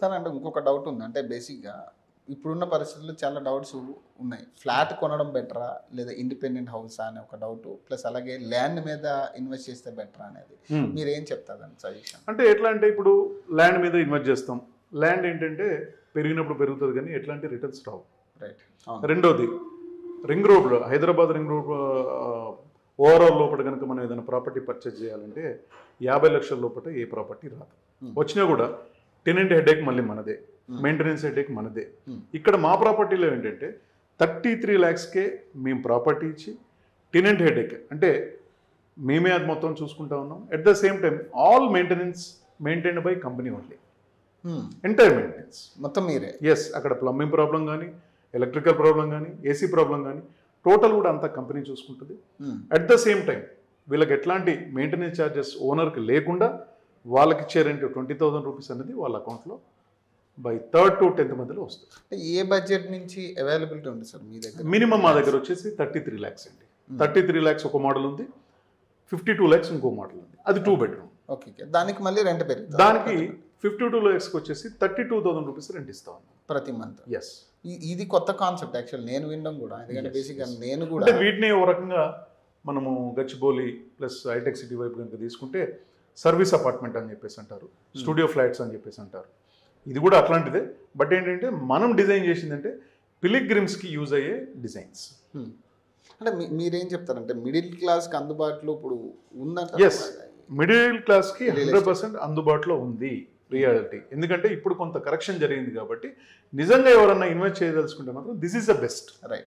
Sir అంటే ఇంకొక doubt ఉంది. అంటే బేసిక్‌గా ఇప్పుడున్న పరిస్థితుల్లో చాలా డౌట్స్ ఉన్నాయి. ఫ్లాట్ కొనడం బెటరా? లేదా ఇండిపెండెంట్ హౌసా అనే ఒక డౌటు. ప్లస్ అలాగే ల్యాండ్ మీద ఇన్వెస్ట్ చేస్తే బెటరా అనేది. మీరేం చెప్తారు దానికి సజెషన్? అంటే ఎట్లా అంటే ఇప్పుడు ల్యాండ్ మీద ఇన్వెస్ట్ చేస్తాం. ల్యాండ్ ఏంటంటే పెరిగినప్పుడు పెరుగుతుంది కానీ ఎట్లాంటి రిటర్న్స్ రావు. రైట్. రెండోది రింగ్ రోడ్లో హైదరాబాద్ రింగ్ రోడ్ ఓవరాల్ లోపల కనుక మనం ఏదైనా ప్రాపర్టీ పర్చేజ్ చేయాలంటే 50 లక్షల లోపల ఏ ప్రాపర్టీ రాదు. వచ్చినా కూడా టెనెంట్ హెడేక్ మళ్ళీ మనదే, మెయింటెనెన్స్ హెడేక్ మనదే. ఇక్కడ మా ప్రాపర్టీలో ఏంటంటే 33 lakhsకే మేము ప్రాపర్టీ ఇచ్చి టెనెంట్ హెడేక్ అంటే మేమే అది మొత్తం చూసుకుంటా ఉన్నాం. At the same time all maintenance maintained by company only. Entire maintenance మొత్తం మీరే. ఎస్, అక్కడ ప్లంబింగ్ ప్రాబ్లం కానీ, ఎలక్ట్రికల్ ప్రాబ్లం కానీ, ఏసీ ప్రాబ్లం కానీ టోటల్ కూడా అంతా కంపెనీ చూసుకుంటుంది. అట్ ద సేమ్ టైం వీళ్ళకి ఎట్లాంటి మెయింటెనెన్స్ ఛార్జెస్ ఓనర్కి లేకుండా వాళ్ళకి ఇచ్చే రెంట్ 20,000 రూపీస్ అనేది వాళ్ళ అకౌంట్లో బై 3rd to 10th మధ్యలో వస్తుంది. అంటే ఏ బడ్జెట్ నుంచి అవైలబిలిటీ ఉంది సార్ మీ దగ్గర? మినిమం మా దగ్గర వచ్చేసి 33 lakhs అండి. 33 lakhs ఒక మోడల్ ఉంది, 52 lakhs ఇంకో మోడల్ ఉంది. అది 2 bedroom. ఓకే. దానికి మళ్ళీ రెంట్ పెరుగుతుంది. దానికి 52 lakhsకి వచ్చేసి 32,000 రూపీస్ రెంట్ ఇస్తా ఉన్నాం ప్రతి మంత్. ఎస్. ఇది కొత్త కాన్సెప్ట్ యాక్చువల్ నేను వినడం కూడా. ఎందుకంటే బేసిక్గా నేను కూడా అంటే వీటిని ఓ రకంగా మనము గచ్చిబౌలి ప్లస్ హైటెక్ సిటీ వైపు కనుక తీసుకుంటే సర్వీస్ అపార్ట్మెంట్ అని చెప్పేసి అంటారు, స్టూడియో ఫ్లాట్స్ అని చెప్పేసి అంటారు. ఇది కూడా అట్లాంటిదే. బట్ ఏంటంటే మనం డిజైన్ చేసిందంటే పిలిగ్రిమ్స్కి యూజ్ అయ్యే డిజైన్స్. అంటే మీరేం చెప్తారంటే మిడిల్ క్లాస్కి అందుబాటులో ఇప్పుడు ఉందంట? ఎస్, మిడిల్ క్లాస్కి 100% అందుబాటులో ఉంది రియాలిటీ. ఎందుకంటే ఇప్పుడు కొంత కరెక్షన్ జరిగింది కాబట్టి నిజంగా ఎవరన్నా ఇన్వెస్ట్ చేయదలుచుకుంటే మాత్రం this is the best. Right.